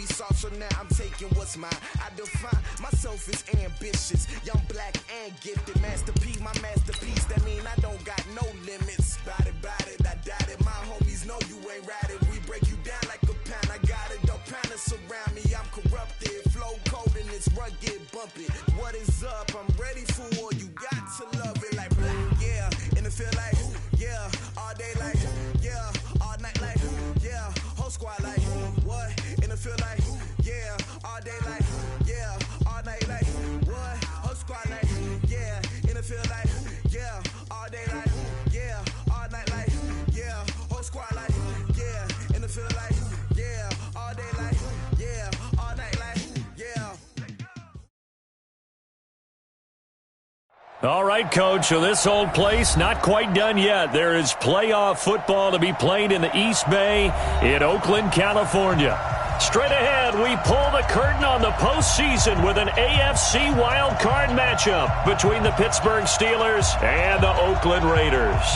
soft, so now I'm taking what's mine. I define myself as ambitious, young, black, and gifted. Master P, my masterpiece. That mean I don't got no limits. Bout it, I doubt it. My homies know you ain't ratted. We break you down like a pound. I got it, don't panic surround me. I'm corrupted, flow cold and it's rugged, bump it. What is up? I'm ready for war. You got to love it like black, yeah. And it feel like, yeah. All day like, yeah. All night like, yeah. Whole squad like, what? And it feel like, yeah. All day like, yeah. All night like, what? Whole squad like, yeah. And it feel like, yeah. All day like, yeah. All night like, yeah. Whole squad like, yeah. And it feel like, yeah. All day like, yeah. All night like, yeah. All right, Coach, so this old place not quite done yet. There is playoff football to be played in the East Bay in Oakland, California. Straight ahead, we pull the curtain on the postseason with an AFC Wildcard matchup between the Pittsburgh Steelers and the Oakland Raiders.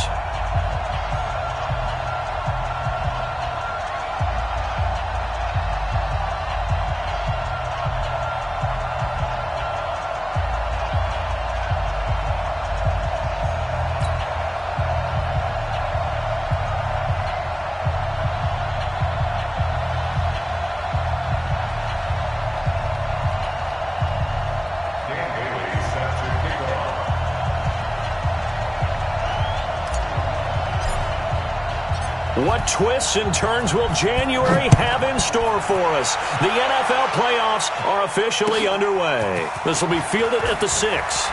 What twists and turns will January have in store for us? The NFL playoffs are officially underway. This will be fielded at the 6.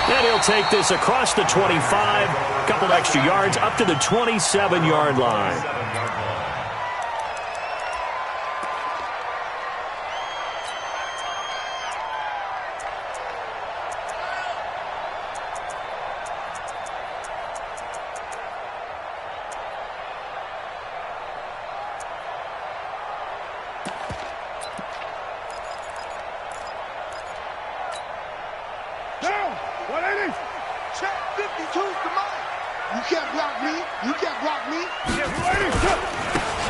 And he'll take this across the 25, a couple extra yards up to the 27-yard line.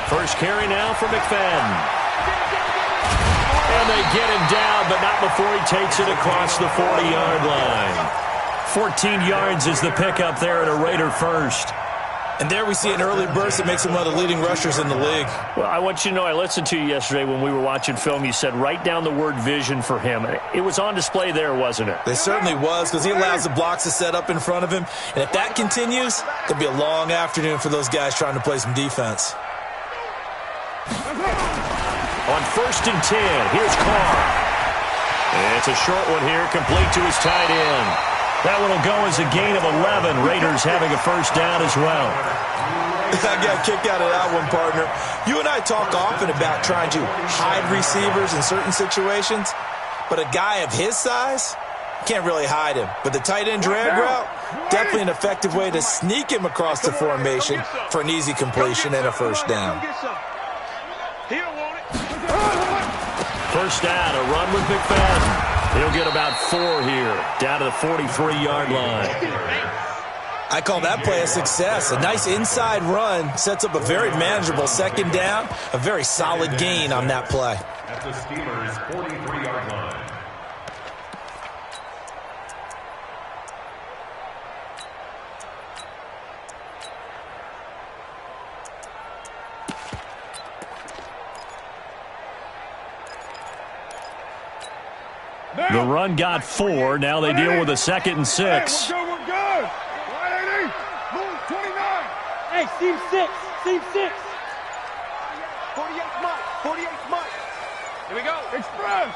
First carry now for McFadden. And they get him down, but not before he takes it across the 40-yard line. 14 yards is the pickup there at a Raider first. And there we see an early burst that makes him one of the leading rushers in the league. Well, I want you to know, I listened to you yesterday when we were watching film. You said write down the word vision for him. It was on display there, wasn't it? It certainly was, because he allows the blocks to set up in front of him. And if that continues, it'll be a long afternoon for those guys trying to play some defense. On 1st and 10, here's Carr. And it's a short one here, complete to his tight end. That one will go as a gain of 11. Raiders having a first down as well. I got a kick out of that one, partner. You and I talk often about trying to hide receivers in certain situations, but a guy of his size can't really hide him. But the tight end drag route, definitely an effective way to sneak him across the formation for an easy completion and a first down. First down, a run with McFadden. He'll get about 4 here, down to the 43-yard line. I call that play a success. A nice inside run sets up a very manageable second down, a very solid gain on that play. At the Steelers' 43-yard line. The run got 4. Now they deal with a 2nd and 6. We're good. 180. Move 29. Hey, seam 6. Seam 6. 48 Mike. 48 Mike. Here we go. Express.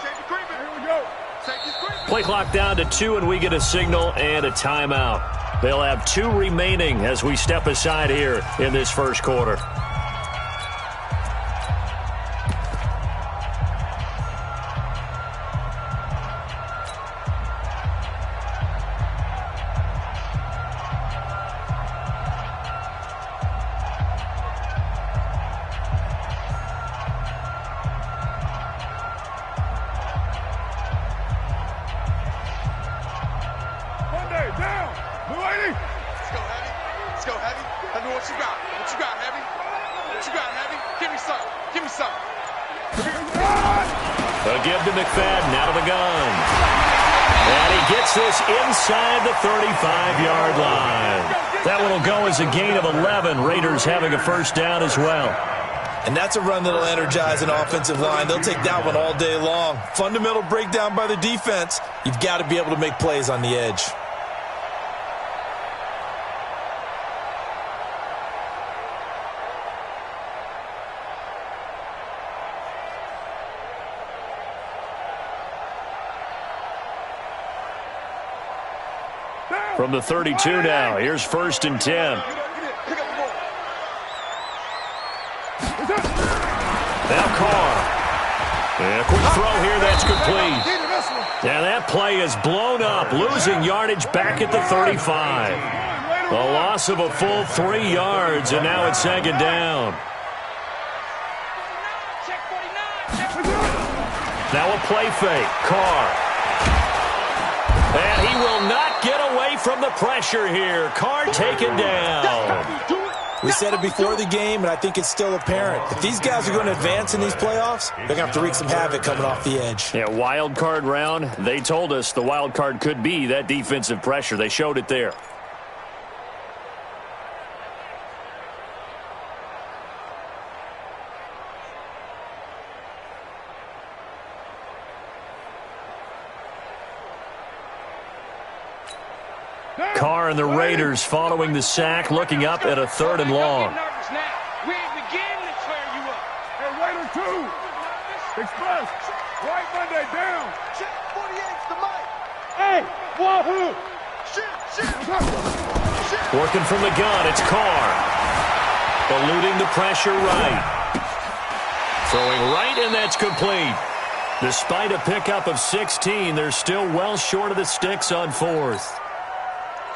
Safety creeping. Here we go. Safety creeping. Play clock down to 2, and we get a signal and a timeout. They'll have 2 remaining as we step aside here in this first quarter. Down. 280. Let's go, Heavy. Let's go, Heavy. Tell me what you got. What you got, Heavy? A give to McFadden out of the gun. And he gets this inside the 35-yard line. That one will go as a gain of 11. Raiders having a first down as well. And that's a run that'll energize an offensive line. They'll take that one all day long. Fundamental breakdown by the defense. You've got to be able to make plays on the edge. From the 32 now, here's 1st and 10. Now Carr. And a quick throw here, that's complete. And that play is blown up, losing yardage back at the 35. A loss of a full 3 yards, and now it's 2nd down. Now a play fake. Carr. And he will not get away from the pressure here. Carr taken down. We said it before the game, and I think it's still apparent. If these guys are going to advance in these playoffs, they're going to have to wreak some havoc coming off the edge. Yeah, wild card round. They told us the wild card could be that defensive pressure. They showed it there. Carr and the Raiders following the sack, looking up at a 3rd and long. We ain't beginning to clear you up. Hey, Raider 2. Express. Right Monday down. Check 48's the mic. Hey, wahoo. Shit. Working from the gun, it's Carr. Eluding the pressure right. Throwing right, and that's complete. Despite a pickup of 16, they're still well short of the sticks on 4th.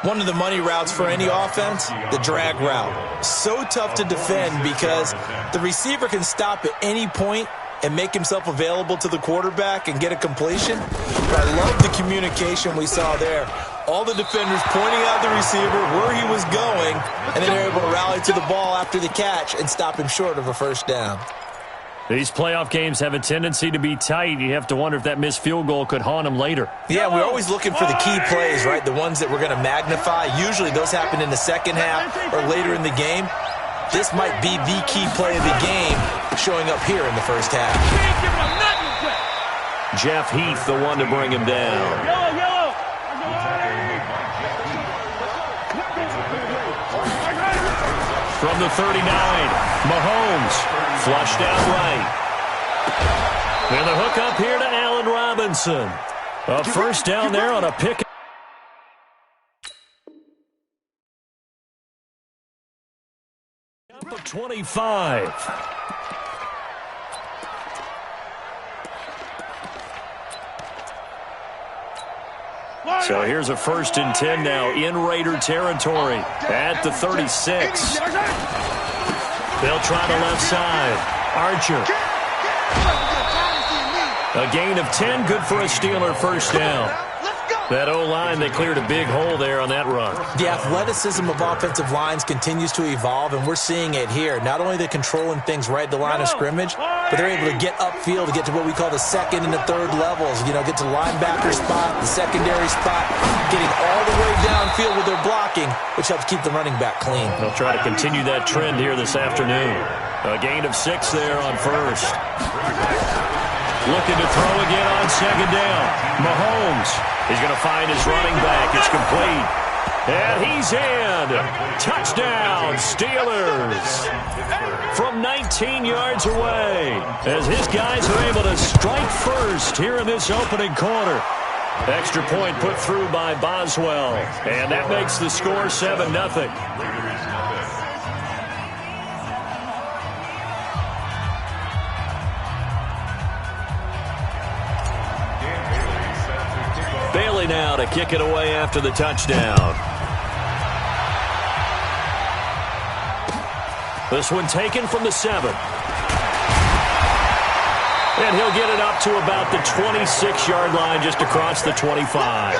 One of the money routes for any offense, the drag route. So tough to defend because the receiver can stop at any point and make himself available to the quarterback and get a completion. But I love the communication we saw there. All the defenders pointing out the receiver where he was going, and then they're able to rally to the ball after the catch and stop him short of a first down. These playoff games have a tendency to be tight. You have to wonder if that missed field goal could haunt them later. Yeah, we're always looking for the key plays, right? The ones that we're going to magnify. Usually those happen in the second half or later in the game. This might be the key play of the game showing up here in the first half. Jeff Heath, the one to bring him down. From the 39, Mahomes. Flushed out right. And the hook up here to Allen Robinson. A first down there on a pick. Up of 25. So here's a 1st and 10 now in Raider territory at the 36. They'll try the left side. Archer. A gain of 10, good for a Steeler first down. That O-line, they cleared a big hole there on that run. The athleticism of offensive lines continues to evolve, and we're seeing it here. Not only they're controlling things right at the line of scrimmage, but they're able to get upfield to get to what we call the 2nd and the 3rd levels. You know, get to the linebacker spot, the secondary spot, getting all the way downfield with their blocking, which helps keep the running back clean. They'll try to continue that trend here this afternoon. A gain of 6 there on 1st. Looking to throw again on 2nd down. Mahomes. He's going to find his running back. It's complete. And he's in. Touchdown, Steelers. From 19 yards away, as his guys are able to strike first here in this opening quarter. Extra point put through by Boswell. And that makes the score 7-0. Bailey now to kick it away after the touchdown. This one taken from the 7. And he'll get it up to about the 26-yard line, just across the 25.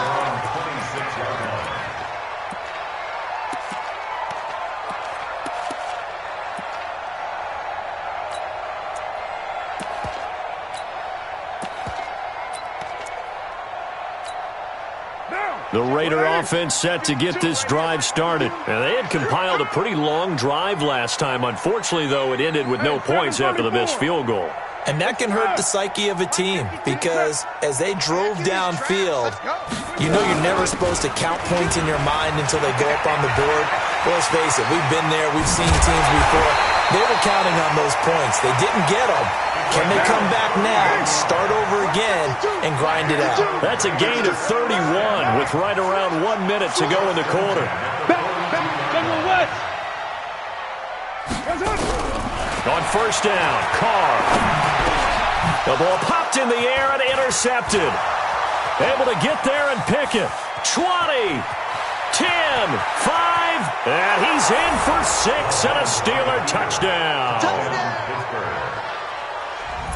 The Raider offense set to get this drive started. And they had compiled a pretty long drive last time. Unfortunately, though, it ended with no points after the missed field goal. And that can hurt the psyche of a team because as they drove downfield, you know you're never supposed to count points in your mind until they go up on the board. Well, let's face it, we've been there. We've seen teams before. They were counting on those points. They didn't get them. Can they come back now, start over again, and grind it out? That's a gain of 31 with right around 1 minute to go in the quarter. On first down, Carr. The ball popped in the air and intercepted. Able to get there and pick it. 20, 10, 5, and he's in for 6 and a Steeler touchdown.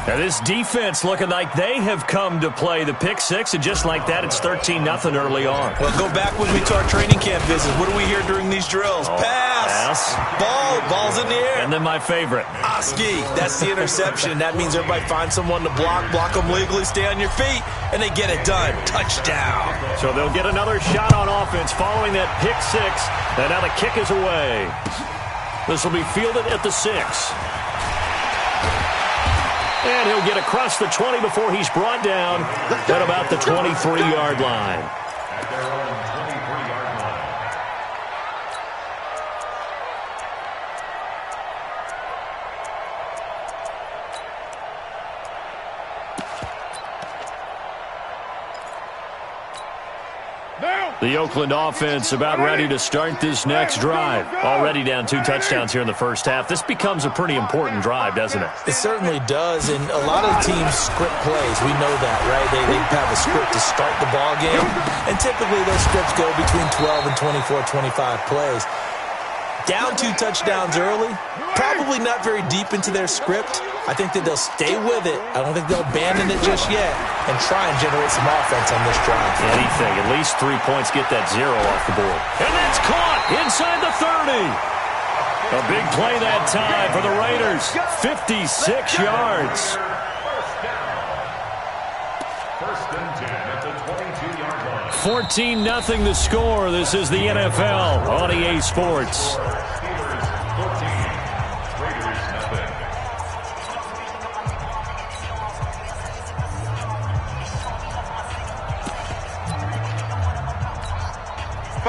Now this defense looking like they have come to play the pick six, and just like that, it's 13-0 early on. Well, go back with me to our training camp visits. What do we hear during these drills? Pass. Ball's in the air. And then my favorite. Oski. That's the interception. That means everybody finds someone to block them legally, stay on your feet, and they get it done. Touchdown. So they'll get another shot on offense following that pick six, and now the kick is away. This will be fielded at the 6. And he'll get across the 20 before he's brought down at about the 23-yard line. At their own 23-yard line. The Oakland offense about ready to start this next drive. Already down 2 touchdowns here in the first half. This becomes a pretty important drive, doesn't it? It certainly does, and a lot of teams script plays. We know that, right? They have a script to start the ball game, and typically those scripts go between 12 and 24, 25 plays. Down 2 touchdowns early, probably not very deep into their script. I think that they'll stay with it. I don't think they'll abandon it just yet and try and generate some offense on this drive. Anything. At least 3 points, get that 0 off the board. And that's caught inside the 30. A big play that time for the Raiders. 56 yards. First and 10 at the 22-yard line. 14-0 the score. This is the NFL on EA Sports. Steelers 14, Raiders nothing.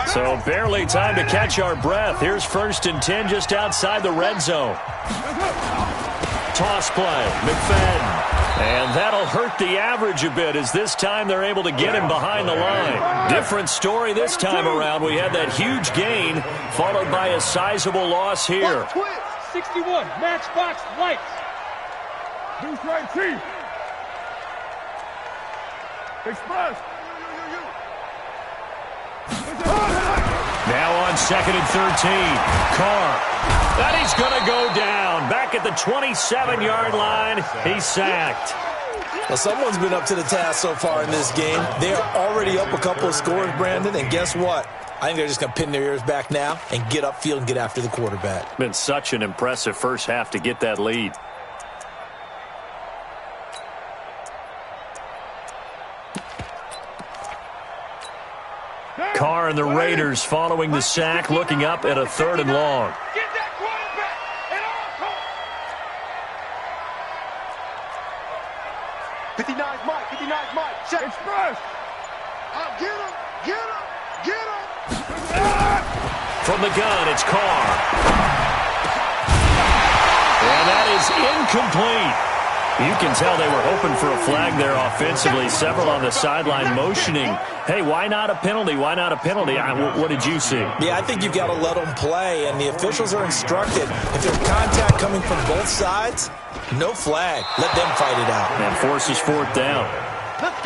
So barely time to catch our breath. Here's first and 10 just outside the red zone. Toss play, McFadden. And that'll hurt the average a bit as this time they're able to get him behind the line. Different story this time around. We had that huge gain followed by a sizable loss here. 61, matchbox lights. Deuce right, Chief. Express. Now on second and 13, Carr. And he's going to go down. Back at the 27-yard line, he's sacked. Well, someone's been up to the task so far in this game. They are already up a couple of scores, Brandon, and guess what? I think they're just going to pin their ears back now and get upfield and get after the quarterback. Been such an impressive first half to get that lead. Carr and the Raiders following the sack, looking up at a 3rd and long. Get that quarterback at all costs. 59's Mike, 59's Mike. Check. Express. Get him, get him, get him. From the gun, it's Carr. And that is incomplete. You can tell they were hoping for a flag there offensively. Several on the sideline motioning, hey, why not a penalty? Why not a penalty? What did you see? Yeah, I think you've got to let them play, and the officials are instructed. If there's contact coming from both sides, no flag. Let them fight it out. And forces 4th down.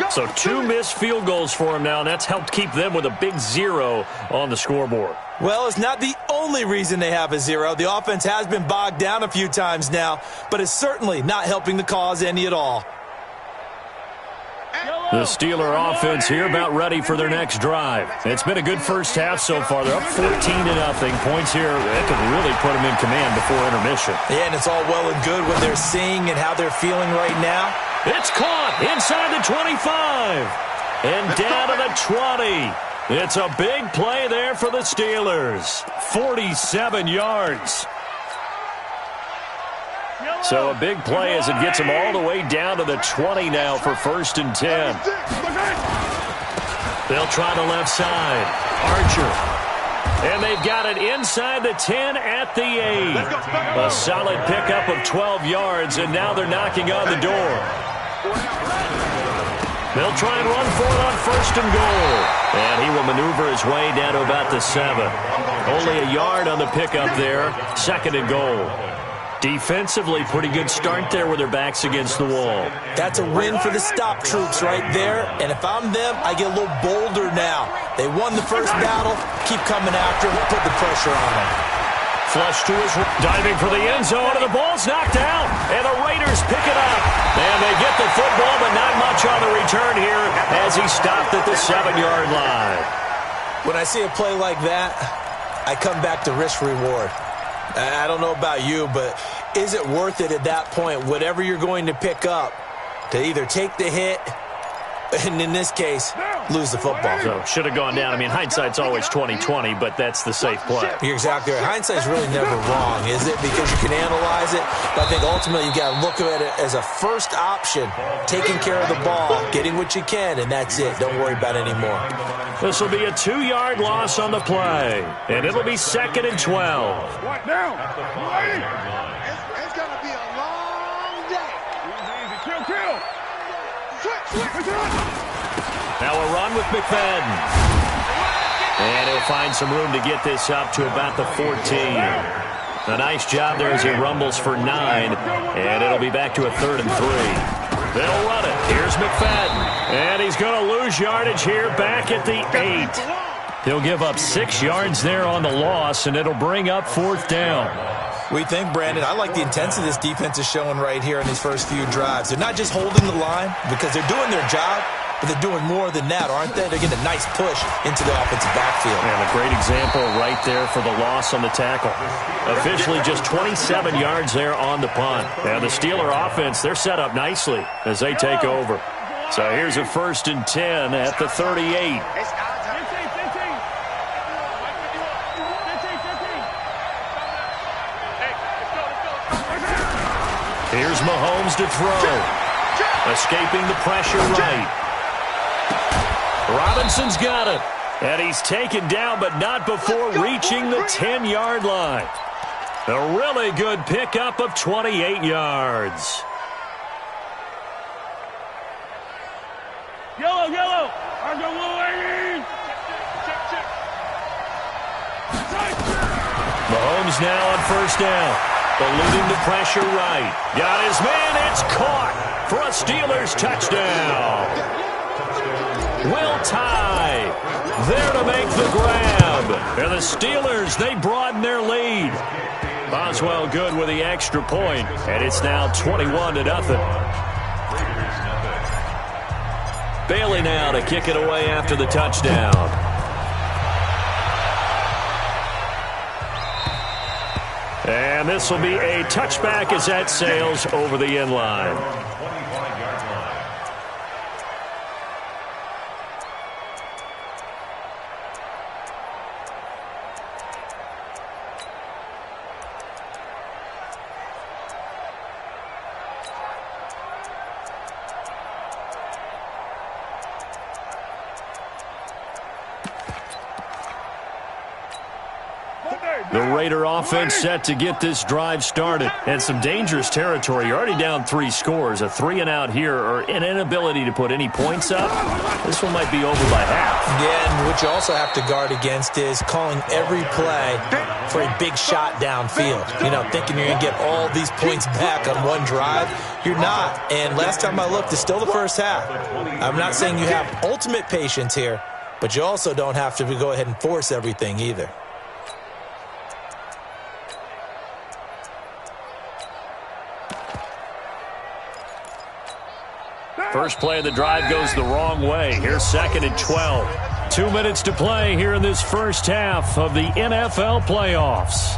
So 2 missed field goals for him now, and that's helped keep them with a big 0 on the scoreboard. Well, it's not the only reason they have a 0. The offense has been bogged down a few times now, but it's certainly not helping the cause any at all. The Steeler offense here about ready for their next drive. It's been a good first half so far. They're up 14-0. Points here that could really put them in command before intermission. Yeah, and it's all well and good what they're seeing and how they're feeling right now. It's caught inside the 25 and down to the 20. It's a big play there for the Steelers. 47 yards. So a big play as it gets them all the way down to the 20 now for 1st and 10. They'll try the left side. Archer. And they've got it inside the 10 at the 8. A solid pickup of 12 yards, and now they're knocking on the door. They'll try and run for it on 1st and goal. And he will maneuver his way down to about the 7. Only a yard on the pickup there. 2nd and goal. Defensively, pretty good start there with their backs against the wall. That's a win for the stop troops right there. And if I'm them, I get a little bolder now. They won the first battle. Keep coming after them. Put the pressure on them. Flush to his diving for the end zone, and the ball's knocked out. And the Raiders pick it up. And they get the football, but not much on the return here as he stopped at the 7-yard line. When I see a play like that, I come back to risk-reward. I don't know about you, but is it worth it at that point, whatever you're going to pick up, to either take the hit, and in this case, lose the football? So should have gone down. I mean, hindsight's always 20/20, but that's the safe play. You're exactly right. Hindsight's really never wrong, is it? Because you can analyze it, but I think ultimately you got to look at it as a first option, taking care of the ball, getting what you can, and that's it. Don't worry about it anymore. This will be a 2-yard loss on the play, and it'll be 2nd and 12. Right now. It's going to be a long day. Easy. Kill. Switch. Now a run with McFadden. And he'll find some room to get this up to about the 14. A nice job there as he rumbles for 9, and it'll be back to a 3rd and 3. They'll run it. Here's McFadden. And he's going to lose yardage here back at the 8. He'll give up 6 yards there on the loss, and it'll bring up 4th down. We think, Brandon, I like the intensity this defense is showing right here in these first few drives. They're not just holding the line because they're doing their job, but they're doing more than that, aren't they? They're getting a nice push into the offensive backfield. And a great example right there for the loss on the tackle. Officially just 27 yards there on the punt. And the Steeler offense, they're set up nicely as they take over. So here's a 1st and 10 at the 38. Here's Mahomes to throw. Escaping the pressure right. Robinson's got it. And he's taken down, but not before reaching the 10-yard line. A really good pickup of 28 yards. Yellow. Under Louis. Mahomes now on 1st down. Eluding the pressure right. Got his man. It's caught for a Steelers touchdown. Will tie. There to make the grab. And the Steelers, they broaden their lead. Boswell good with the extra point, and it's now 21-0. Bailey now to kick it away after the touchdown. And this will be a touchback as that sails over the end line. The Raider offense set to get this drive started. And some dangerous territory. You're already down 3 scores. A 3-and-out here or an inability to put any points up. This one might be over by half. Yeah, and what you also have to guard against is calling every play for a big shot downfield. You know, thinking you're going to get all these points back on one drive. You're not. And last time I looked, it's still the first half. I'm not saying you have ultimate patience here, but you also don't have to go ahead and force everything either. First play of the drive goes the wrong way. Here's 2nd and 12. 2 minutes to play here in this first half of the NFL playoffs.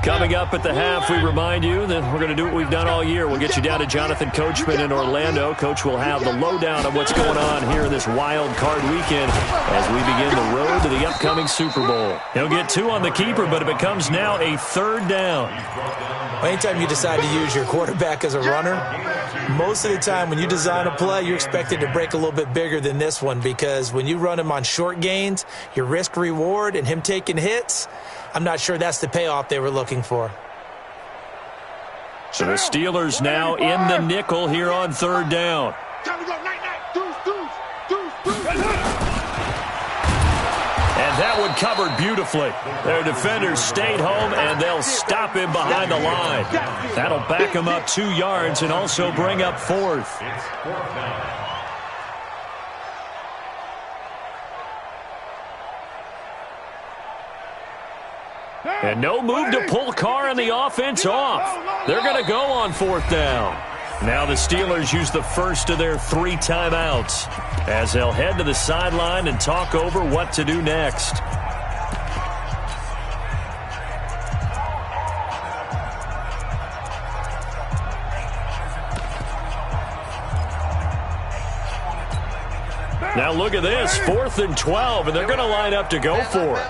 Coming up at the half, we remind you that we're going to do what we've done all year. We'll get you down to Jonathan Coachman in Orlando. Coach will have the lowdown of what's going on here in this wild card weekend as we begin the road to the upcoming Super Bowl. He'll get 2 on the keeper, but it becomes now a 3rd down. Anytime you decide to use your quarterback as a runner, most of the time when you design a play, you're expected to break a little bit bigger than this one, because when you run him on short gains, your risk-reward and him taking hits, I'm not sure that's the payoff they were looking for. So the Steelers now in the nickel here on 3rd down. And that one covered beautifully. Their defenders stayed home, and they'll stop him behind the line. That'll back him up 2 yards and also bring up 4th. It's 4th down. And no move to pull Carr and the offense off. They're going to go on 4th down. Now the Steelers use the first of their 3 timeouts as they'll head to the sideline and talk over what to do next. Now look at this, 4th and 12, and they're going to line up to go for it.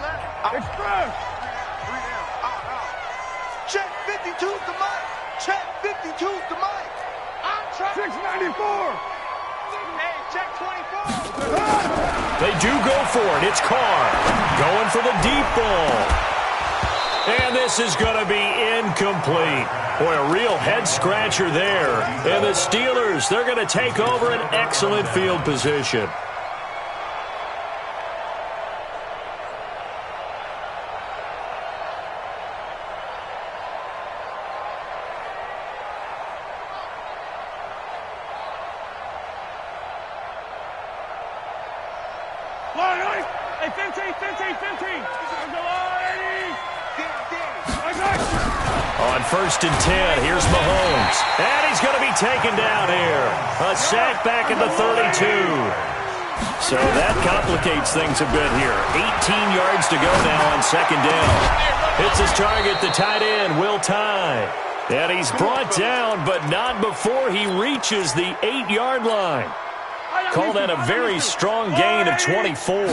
Check 52's the mic. Check 52's the mic. I'm trying. 694. Hey, check 24. They do go for it. It's Carr going for the deep ball. And this is going to be incomplete. Boy, a real head-scratcher there. And the Steelers, they're going to take over an excellent field position. On 1st and 10, here's Mahomes. And he's going to be taken down here. A sack back at the 32. So that complicates things a bit here. 18 yards to go now on 2nd down. Hits his target, the tight end, Will Tye. And he's brought down, but not before he reaches the 8-yard line. Call that a very strong gain of 24.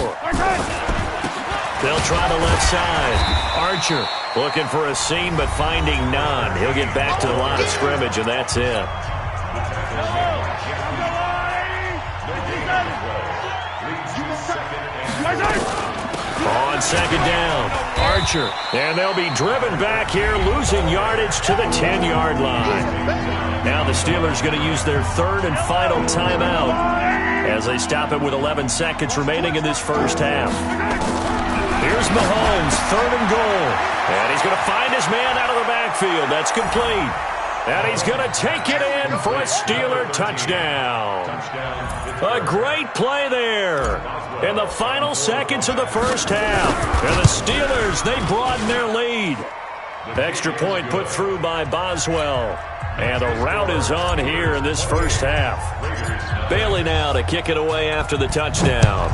They'll try the left side. Archer looking for a seam, but finding none. He'll get back to the line of scrimmage, and that's it. On 2nd down, Archer. And they'll be driven back here, losing yardage to the 10-yard line. Now the Steelers going to use their 3rd and final timeout as they stop it with 11 seconds remaining in this first half. Here's Mahomes, 3rd and goal. And he's going to find his man out of the backfield. That's complete. And he's going to take it in for a Steeler touchdown. A great play there in the final seconds of the first half. And the Steelers, they broaden their lead. Extra point put through by Boswell. And the route is on here in this first half. Bailey now to kick it away after the touchdown.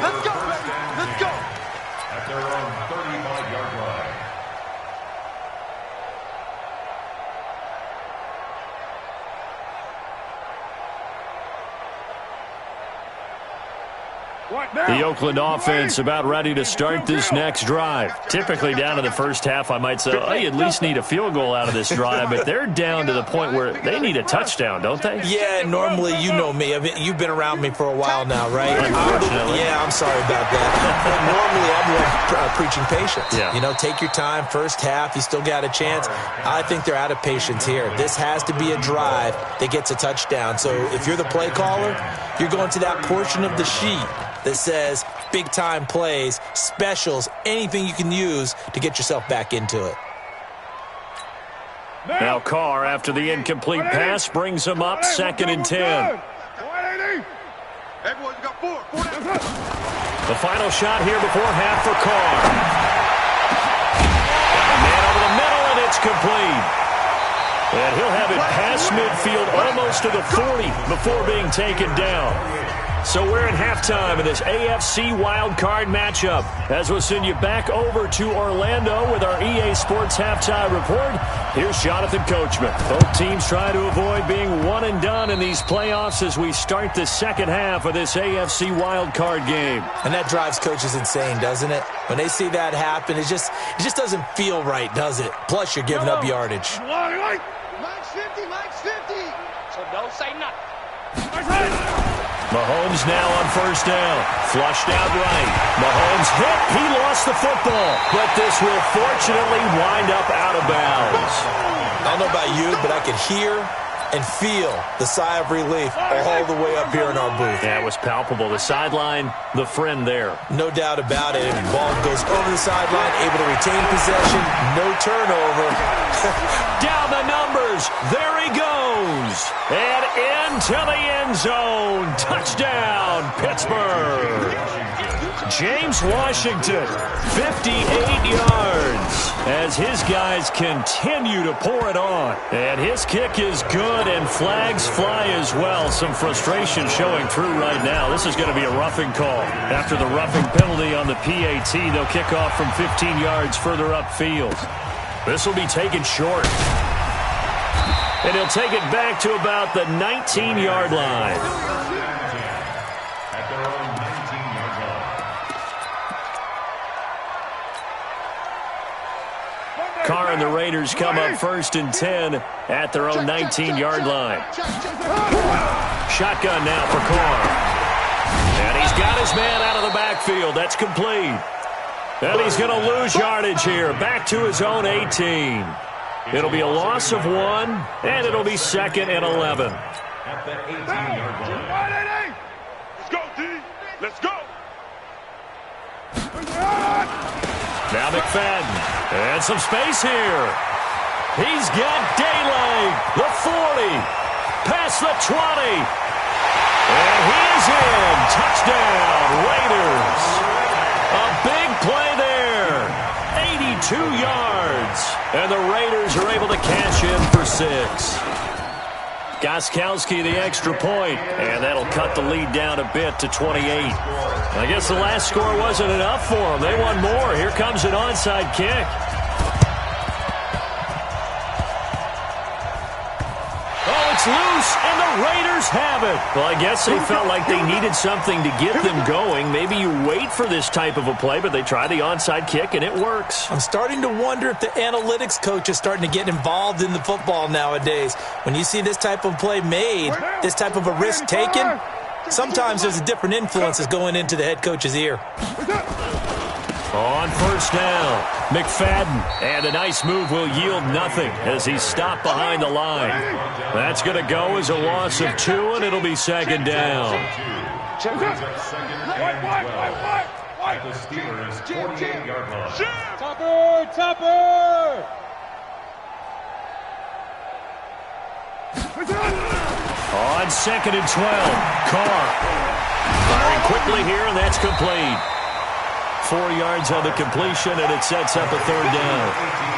Let's go, baby. Let's go. At their own 35-yard line. The Oakland offense about ready to start this next drive. Typically down to the first half, I might say, oh, you at least need a field goal out of this drive, but they're down to the point where they need a touchdown, don't they? Yeah, normally, you know me. You've been around me for a while now, right? Unfortunately. I'm sorry about that. Normally, I'm preaching patience. Yeah. You know, take your time. First half, you still got a chance. I think they're out of patience here. This has to be a drive that gets a touchdown. So if you're the play caller, you're going to that portion of the sheet that says big-time plays, specials, anything you can use to get yourself back into it. Now Carr, after the incomplete pass, brings him up 2nd and 10. Everyone's got 4. The final shot here before half for Carr. Man over the middle, and it's complete. And he'll have it past midfield almost to the 40 before being taken down. So we're in halftime in this AFC Wildcard matchup. As we'll send you back over to Orlando with our EA Sports Halftime Report, here's Jonathan Coachman. Both teams try to avoid being one and done in these playoffs as we start the second half of this AFC Wildcard game. And that drives coaches insane, doesn't it? When they see that happen, it just doesn't feel right, does it? Plus, you're giving up yardage. Mike's 50, Mike's 50. So don't say nothing. Mahomes now on first down. Flushed out right. Mahomes hit. He lost the football. But this will fortunately wind up out of bounds. I don't know about you, but I could hear and feel the sigh of relief all the way up here in our booth. Yeah, it was palpable. The sideline, the friend there. No doubt about it. The ball goes over the sideline, able to retain possession. No turnover. Down the numbers. There he goes. And into the end zone. Touchdown, Pittsburgh. James Washington, 58 yards as his guys continue to pour it on. And his kick is good, and flags fly as well. Some frustration showing through right now. This is going to be a roughing call. After the roughing penalty on the PAT, they'll kick off from 15 yards further upfield. This will be taken short. And he'll take it back to about the 19-yard line. Carr and the Raiders come up first and 10 at their own 19-yard line. Shotgun now for Carr. And he's got his man out of the backfield. That's complete. And he's going to lose yardage here. Back to his own 18. It'll be a loss of 1, and it'll be 2nd and 11. At the 18-yard line. Let's go, D. Let's go. Now McFadden. And some space here. He's got daylight. The 40. Past the 20. And he is in. Touchdown, Raiders. A big play there. 82 yards. And the Raiders are able to cash in for 6. Gostkowski the extra point, and that'll cut the lead down a bit to 28. I guess the last score wasn't enough for them. They want more. Here comes an onside kick. Oh, it's loose, and the Raiders have it. Well, I guess they felt like they needed something to get them going. Maybe you wait for this type of a play, but they try the onside kick, and it works. I'm starting to wonder if the analytics coach is starting to get involved in the football nowadays. When you see this type of play made, this type of a risk taken, sometimes there's a different influences going into the head coach's ear. On first down, McFadden, and a nice move will yield nothing as he's stopped behind the line. That's going to go as a loss of 2, and it'll be 2nd down. At the Steelers' 48-yard line. Topper! On 2nd and 12, Carr. Firing quickly here, and that's complete. 4 yards on the completion, and it sets up a 3rd down.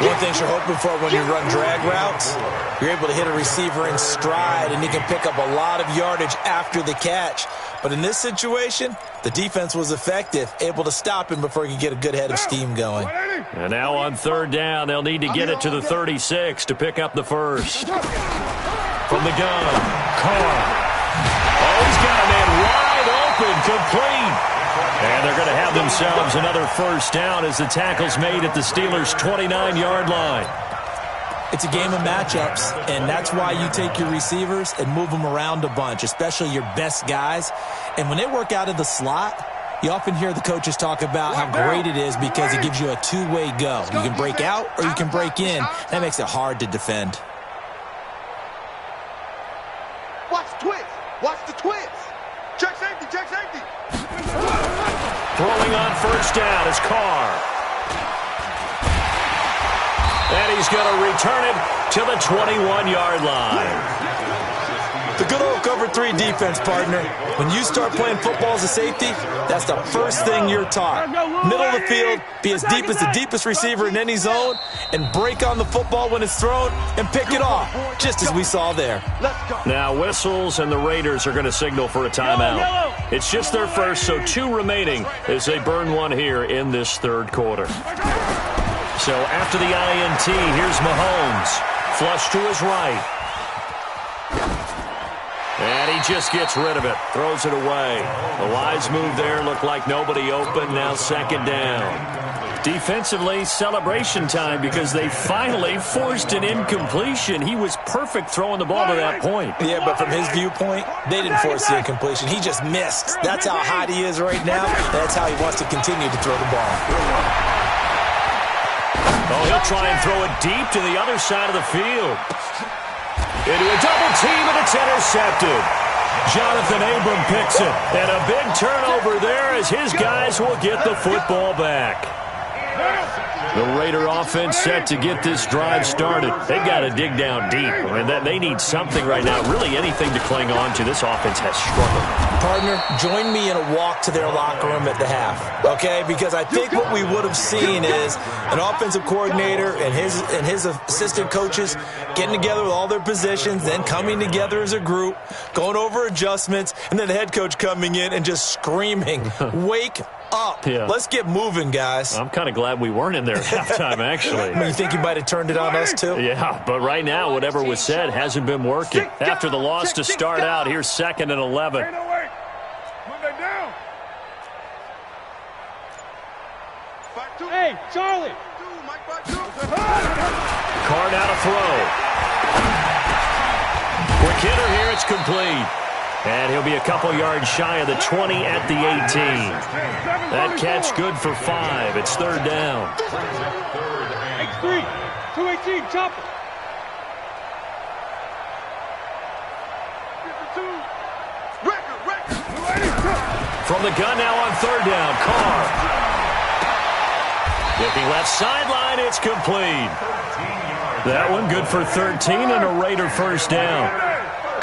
One thing you're hoping for when you run drag routes, you're able to hit a receiver in stride, and he can pick up a lot of yardage after the catch. But in this situation, the defense was effective, able to stop him before he could get a good head of steam going. And now on 3rd down, they'll need to get it to the 36 to pick up the first. From the gun, Carr. Oh, he's got a man wide open, complete. And they're going to have themselves another first down as the tackle's made at the Steelers' 29-yard line. It's a game of matchups, and that's why you take your receivers and move them around a bunch, especially your best guys. And when they work out of the slot, you often hear the coaches talk about how great it is because it gives you a two-way go. You can break out or you can break in. That makes it hard to defend. Watch the twist. Watch the twist. Check safety. Check safety. Throwing on first down is Carr. And he's going to return it to the 21-yard line. The good old cover 3 defense, partner. When you start playing football as a safety, that's the first thing you're taught. Middle of the field, be as deep as the deepest receiver in any zone, and break on the football when it's thrown and pick it off, just as we saw there. Now whistles, and the Raiders are going to signal for a timeout. It's just their first, so 2 remaining as they burn one here in this third quarter. So after the INT, here's Mahomes. Flush to his right. And he just gets rid of it. Throws it away. The wise move there. Looked like nobody open. Now second down. Defensively, celebration time because they finally forced an incompletion. He was perfect throwing the ball to that point. Yeah, but from his viewpoint, they didn't force the incompletion. He just missed. That's how hot he is right now. That's how he wants to continue to throw the ball. Oh, he'll try and throw it deep to the other side of the field. Into a double team, and it's intercepted. Jonathan Abram picks it. And a big turnover there as his guys will get the football back. The Raider offense set to get this drive started. They've got to dig down deep. I mean, they need something right now, really anything to cling on to. This offense has struggled. Partner, join me in a walk to their locker room at the half, okay? Because I think what we would have seen is an offensive coordinator and his assistant coaches getting together with all their positions, then coming together as a group, going over adjustments, and then the head coach coming in and just screaming, wake up. Yeah. Let's get moving, guys. I'm kind of glad we weren't in there at halftime, actually. You think you might have turned it on us, too? Yeah, but right now, whatever was said hasn't been working. After the loss to start out, here's 2nd and 11. Hey, Charlie! Carr now to throw. Quick hitter here, it's complete. And he'll be a couple yards shy of the 20 at the 18. That catch good for 5. It's 3rd down. X3, 218, chop it. From the gun now on 3rd down, Carr. Looking left sideline, it's complete. That one good for 13 and a Raider first down.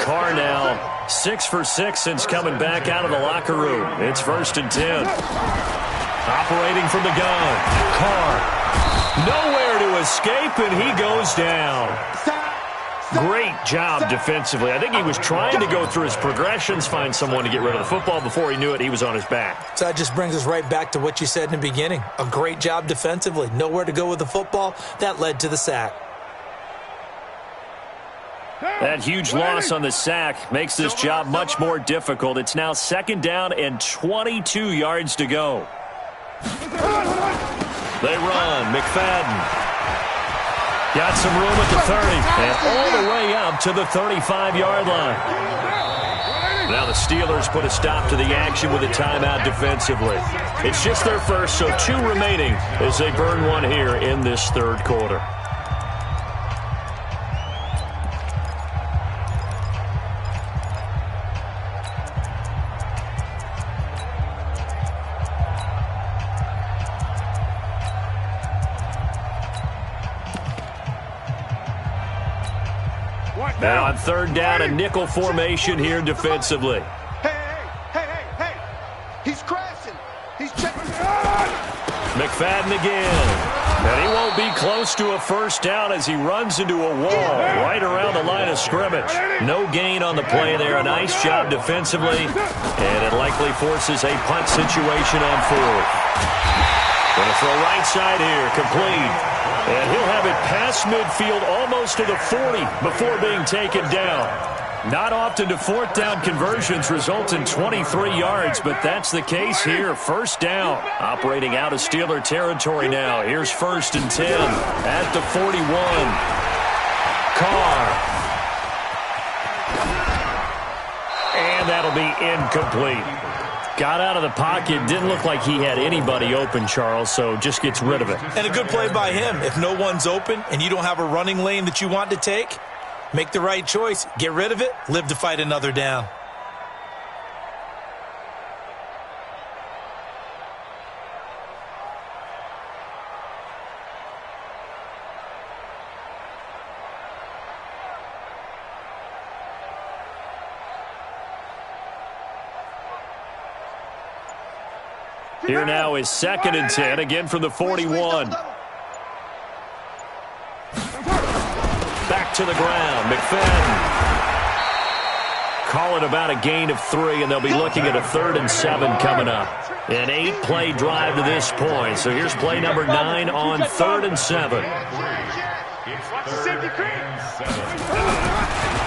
Carr now 6 for 6 since coming back out of the locker room. It's 1st and 10. Operating from the gun. Carr nowhere to escape, and he goes down. Great job defensively. I think he was trying to go through his progressions, find someone to get rid of the football. Before he knew it, he was on his back. So that just brings us right back to what you said in the beginning. A great job defensively. Nowhere to go with the football. That led to the sack. That huge loss on the sack makes this job much more difficult. It's now 2nd down and 22 yards to go. They run. McFadden. Got some room at the 30, and all the way up to the 35-yard line. Now the Steelers put a stop to the action with a timeout defensively. It's just their first, so 2 remaining as they burn one here in this third quarter. Now on 3rd down, a nickel formation here defensively. Hey. He's crashing. He's checking. McFadden again. And he won't be close to a first down as he runs into a wall right around the line of scrimmage. No gain on the play there. A nice job defensively. And it likely forces a punt situation on 4th. Going to throw right side here. Complete. And he'll have it past midfield almost to the 40 before being taken down. Not often do 4th down conversions result in 23 yards, but that's the case here. First down. Operating out of Steeler territory now. Here's 1st and 10 at the 41. Carr. And that'll be incomplete. Got out of the pocket. Didn't look like he had anybody open, Charles, so just gets rid of it. And a good play by him. If no one's open and you don't have a running lane that you want to take, make the right choice. Get rid of it. Live to fight another down. Here now is 2nd and 10, again from the 41. Back to the ground, McFadden. Call it about a gain of 3, and they'll be looking at a 3rd and 7 coming up. An 8-play drive to this point. So here's play number 9 on 3rd and 7.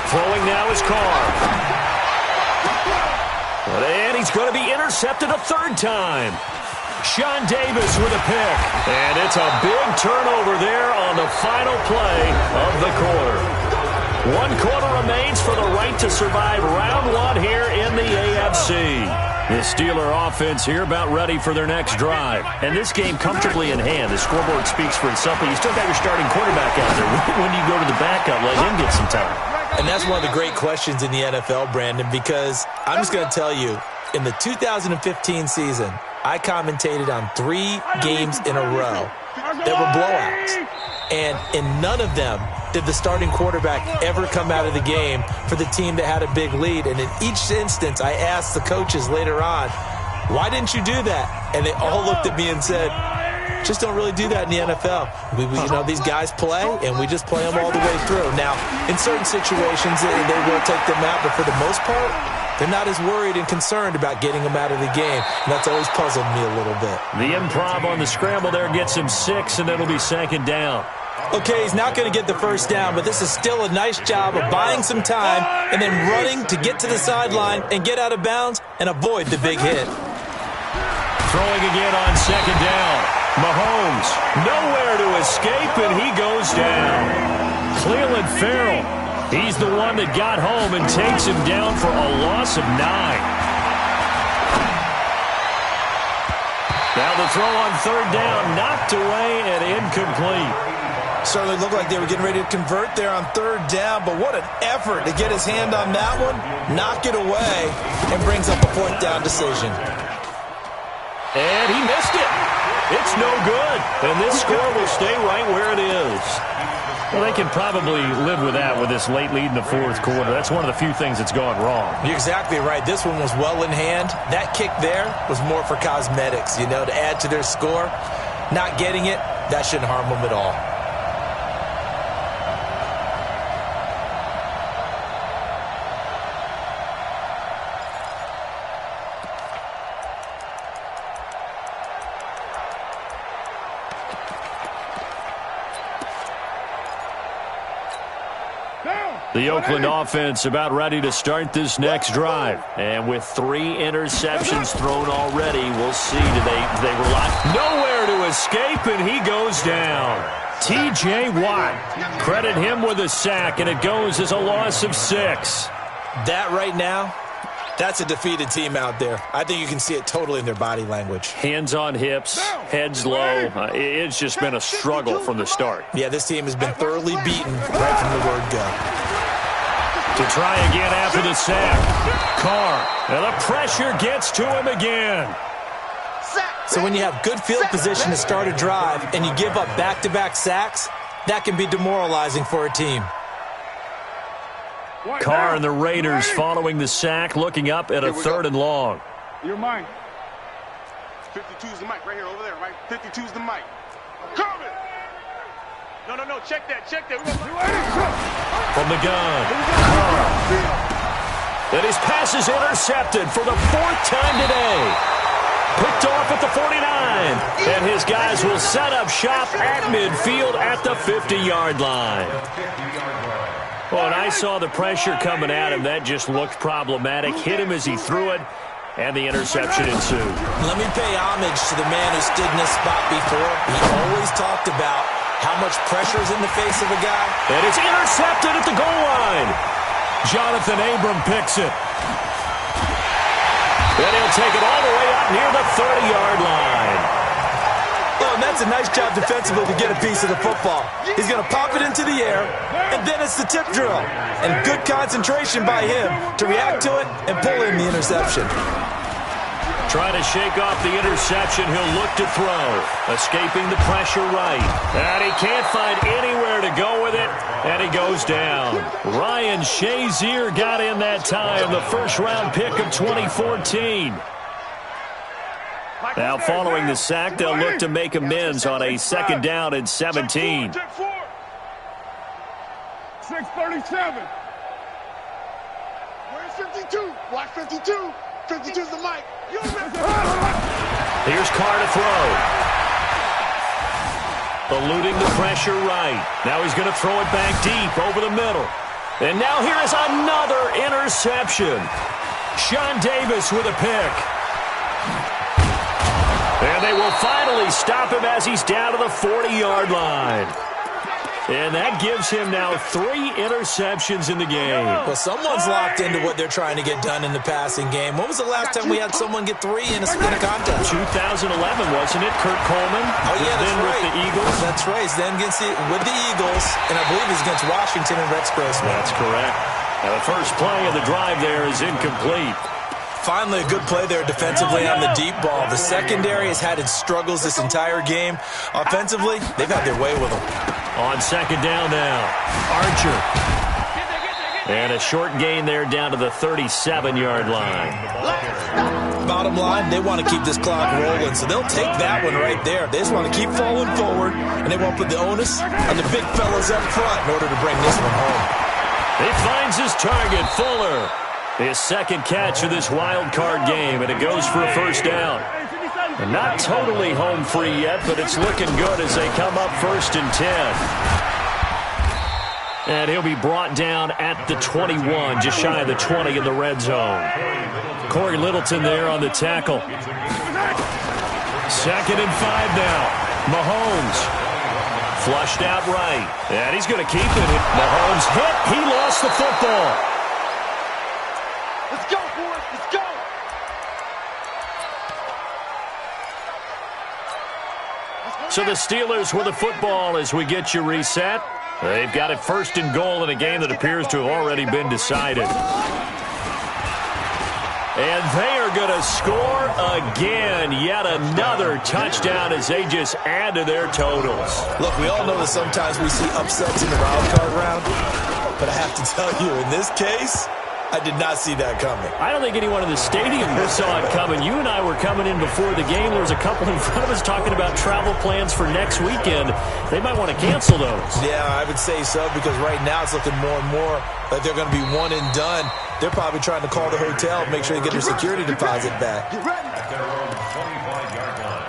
Throwing now is Carr. And he's going to be intercepted a 3rd time. Sean Davis with a pick. And it's a big turnover there on the final play of the quarter. 1 quarter remains for the right to survive round 1 here in the AFC. The Steeler offense here about ready for their next drive. And this game comfortably in hand. The scoreboard speaks for itself, but you still got your starting quarterback out there. When do you go to the backup? Let him get some time. And that's one of the great questions in the NFL, Brandon, because I'm just going to tell you, in the 2015 season, I commentated on 3 games in a row that were blowouts. And in none of them did the starting quarterback ever come out of the game for the team that had a big lead. And in each instance, I asked the coaches later on, why didn't you do that? And they all looked at me and said, just don't really do that in the NFL. You know, these guys play, and we just play them all the way through. Now, in certain situations, they will take them out, but for the most part, they're not as worried and concerned about getting them out of the game. And that's always puzzled me a little bit. The improv on the scramble there gets him 6, and it'll be 2nd down. Okay, he's not going to get the first down, but this is still a nice job of buying some time and then running to get to the sideline and get out of bounds and avoid the big hit. Throwing again on 2nd down. Mahomes, nowhere to escape, and he goes down. Cleveland Farrell, he's the one that got home and takes him down for a loss of 9. Now the throw on 3rd down, knocked away and incomplete. Certainly looked like they were getting ready to convert there on 3rd down, but what an effort to get his hand on that one, knock it away, and brings up a 4th down decision. And he missed it. It's no good. And this score will stay right where it is. Well, they can probably live with that with this late lead in the 4th quarter. That's one of the few things that's gone wrong. You're exactly right. This one was well in hand. That kick there was more for cosmetics, you know, to add to their score. Not getting it, that shouldn't harm them at all. The Oakland offense about ready to start this next drive. And with 3 interceptions thrown already, we'll see. Do they rely? Nowhere to escape, and he goes down. T.J. Watt, credit him with a sack, and it goes as a loss of 6. That right now, that's a defeated team out there. I think you can see it totally in their body language. Hands on hips, heads low. It's just been a struggle from the start. Yeah, this team has been thoroughly beaten right from the word go. To try again after the sack. Carr, and the pressure gets to him again. So when you have good field position to start a drive and you give up back-to-back sacks, that can be demoralizing for a team. Carr and the Raiders following the sack, looking up at a 3rd and long. You're mine. 52's the mic right here, over there, right? 52's the mic. Coming! No, check that. From the gun, Carr. And his pass is intercepted for the 4th time today. Picked off at the 49. And his guys will set up shop at midfield at the 50-yard line. Well, and I saw the pressure coming at him. That just looked problematic. Hit him as he threw it, and the interception ensued. Let me pay homage to the man who stood in this spot before. He always talked about how much pressure is in the face of a guy. And it's intercepted at the goal line. Jonathan Abram picks it. And he'll take it all the way up near the 30-yard line. Oh, and that's a nice job defensively to get a piece of the football. He's going to pop it into the air, and then it's the tip drill. And good concentration by him to react to it and pull in the interception. Trying to shake off the interception, he'll look to throw. Escaping the pressure right. And he can't find anywhere to go with it, and he goes down. Ryan Shazier got in that time, the first-round pick of 2014. Now following the sack, they'll look to make amends on a second down and 17. 637. Where's 52? Watch 52. 52's the mic. Here's Carr to throw. Eluding the pressure right. Now he's going to throw it back deep over the middle. And now here is another interception. Sean Davis with a pick. And they will finally stop him as he's down to the 40-yard line. And that gives him now 3 interceptions in the game. Well, someone's locked into what they're trying to get done in the passing game. When was the last time we had someone get 3 in a contest? 2011, wasn't it? Kurt Coleman? Oh, yeah, that's right. With the Eagles? That's right. Then with the Eagles, and I believe it's against Washington and Rex Grossman. That's correct. Now, the first play of the drive there is incomplete. Finally, a good play there defensively on the deep ball. The secondary has had its struggles this entire game. Offensively, they've had their way with them. On second down now, Archer. And a short gain there down to the 37-yard line. Bottom line, they want to keep this clock rolling, so they'll take that one right there. They just want to keep falling forward, and they won't put the onus on the big fellas up front in order to bring this one home. He finds his target, Fuller. His second catch of this wild card game, and it goes for a first down. And not totally home free yet, but it's looking good as they come up 1st and 10. And he'll be brought down at the 21, just shy of the 20 in the red zone. Corey Littleton there on the tackle. 2nd and 5 now. Mahomes flushed out right, and he's going to keep it. Mahomes hit. He lost the football. Let's go, boys. Let's go. So the Steelers with the football as we get you reset. They've got it 1st and goal in a game that appears to have already been decided. And they are going to score again. Yet another touchdown as they just add to their totals. Look, we all know that sometimes we see upsets in the wild card round. But I have to tell you, in this case, I did not see that coming. I don't think anyone in the stadium saw it coming. You and I were coming in before the game. There was a couple in front of us talking about travel plans for next weekend. They might want to cancel those. Yeah, I would say so, because right now it's looking more and more like they're going to be one and done. They're probably trying to call the hotel, make sure they get their security deposit back. At their own 25-yard line.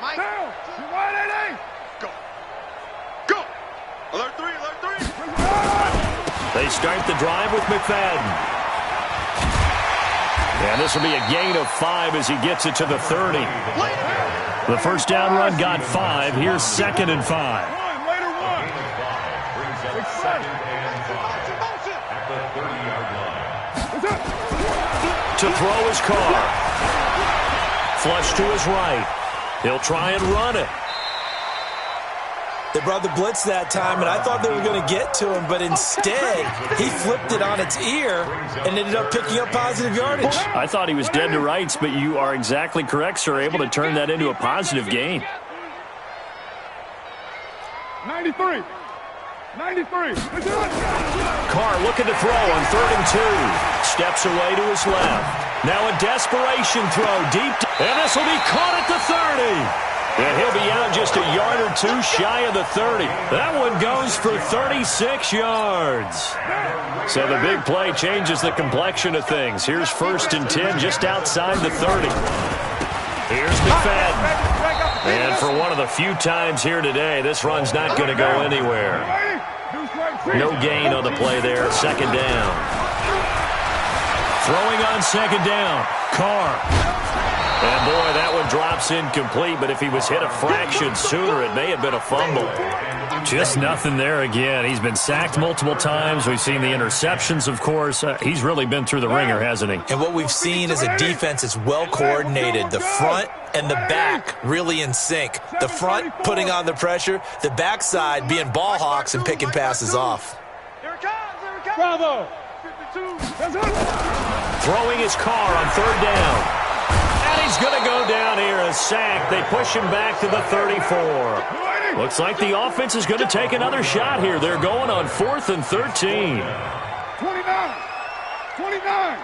Mike. Down. Wide 88. Go. Go. Alert 3. Alert 3. They start the drive with McFadden. And this will be a gain of 5 as he gets it to the 30. The first down run got 5. Here's 2nd and 5. Later 1. Brings up 2nd and 5 at the 30-yard line. To throw his car. Flush to his right. He'll try and run it. They brought the blitz that time, and I thought they were going to get to him, but instead, he flipped it on its ear and ended up picking up positive yardage. I thought he was dead to rights, but you are exactly correct, sir. Able to turn that into a positive gain. 93. 93. Carr looking to throw on 3rd and 2. Steps away to his left. Now a desperation throw deep, and this will be caught at the 30. And he'll be out just a yard or 2 shy of the 30. That one goes for 36 yards. So the big play changes the complexion of things. Here's 1st and 10 just outside the 30. Here's McFadden. And for one of the few times here today, this run's not going to go anywhere. No gain on the play there. 2nd down. Throwing on 2nd down. Carr. And, boy, that one drops incomplete, but if he was hit a fraction sooner, it may have been a fumble. Just nothing there again. He's been sacked multiple times. We've seen the interceptions, of course. He's really been through the ringer, hasn't he? And what we've seen is a defense that's well-coordinated. The front and the back really in sync. The front putting on the pressure, the backside being ball hawks and picking passes off. Bravo. Throwing his car on 3rd down. And he's going to go down here, a sack. They push him back to the 34. Looks like the offense is going to take another shot here. They're going on 4th and 13. 29. 29.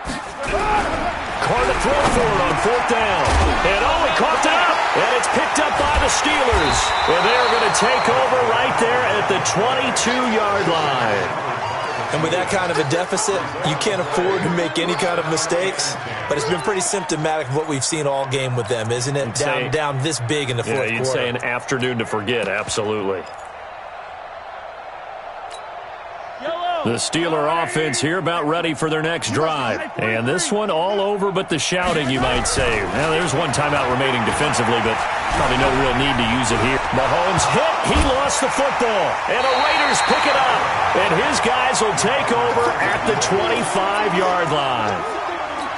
hard to throw for it on 4th down. And oh, he coughed it up. And it's picked up by the Steelers. And they're going to take over right there at the 22-yard line. And with that kind of a deficit, you can't afford to make any kind of mistakes. But it's been pretty symptomatic of what we've seen all game with them, isn't it? Down this big in the fourth quarter. Yeah, you'd say an afternoon to forget, absolutely. The Steeler offense here about ready for their next drive. And this one all over but the shouting, you might say. Now, there's one timeout remaining defensively, but probably no real need to use it here. Mahomes hit. He lost the football. And the Raiders pick it up. And his guys will take over at the 25-yard line.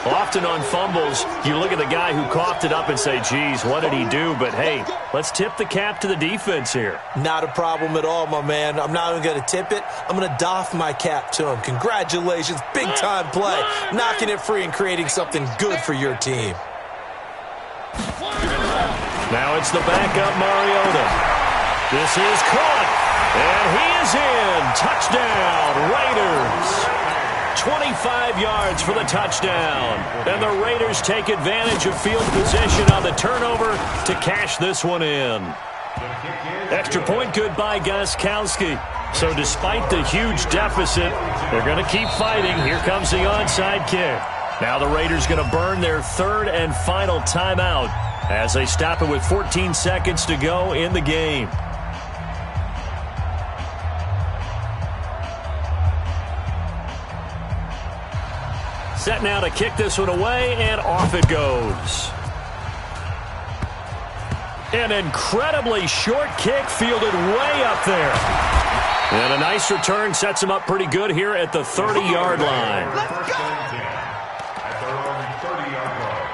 Often on fumbles, you look at the guy who coughed it up and say, geez, what did he do? But, hey, let's tip the cap to the defense here. Not a problem at all, my man. I'm not even going to tip it. I'm going to doff my cap to him. Congratulations. Big-time play. Knocking it free and creating something good for your team. Now it's the backup Mariota. This is caught. And he is in. Touchdown, Raiders. 25 yards for the touchdown. And the Raiders take advantage of field position on the turnover to cash this one in. Extra point good by Gostkowski. So despite the huge deficit, they're going to keep fighting. Here comes the onside kick. Now the Raiders going to burn their third and final timeout as they stop it with 14 seconds to go in the game. Set now to kick this one away, and off it goes. An incredibly short kick fielded way up there. And a nice return sets him up pretty good here at the 30-yard line. Let's go! At their own 30-yard line.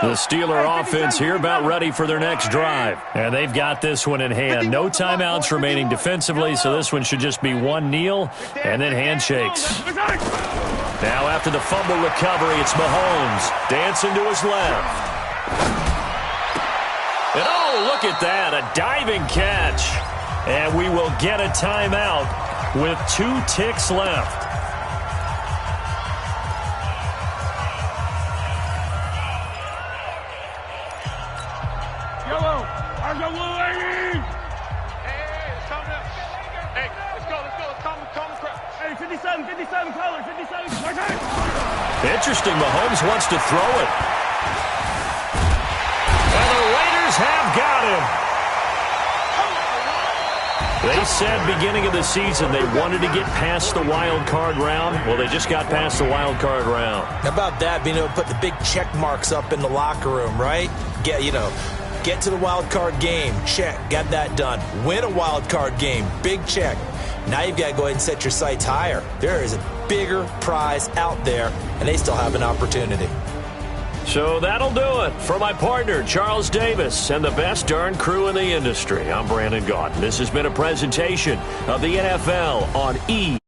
The Steeler offense here about ready for their next drive. And they've got this one in hand. No timeouts remaining defensively, so this one should just be one kneel and then handshakes. Now after the fumble recovery, it's Mahomes dancing to his left. And oh, look at that, a diving catch. And we will get a timeout with 2 ticks left. Interesting, Mahomes wants to throw it. And the Raiders have got him. They said beginning of the season they wanted to get past the wild card round. Well, they just got past the wild card round. How about that, being able to put the big check marks up in the locker room, right? Get to the wild card game. Check. Got that done. Win a wild card game. Big check. Now you've got to go ahead and set your sights higher. There is a bigger prize out there, and they still have an opportunity. So that'll do it. For my partner, Charles Davis, and the best darn crew in the industry, I'm Brandon Gaudin. This has been a presentation of the NFL on E!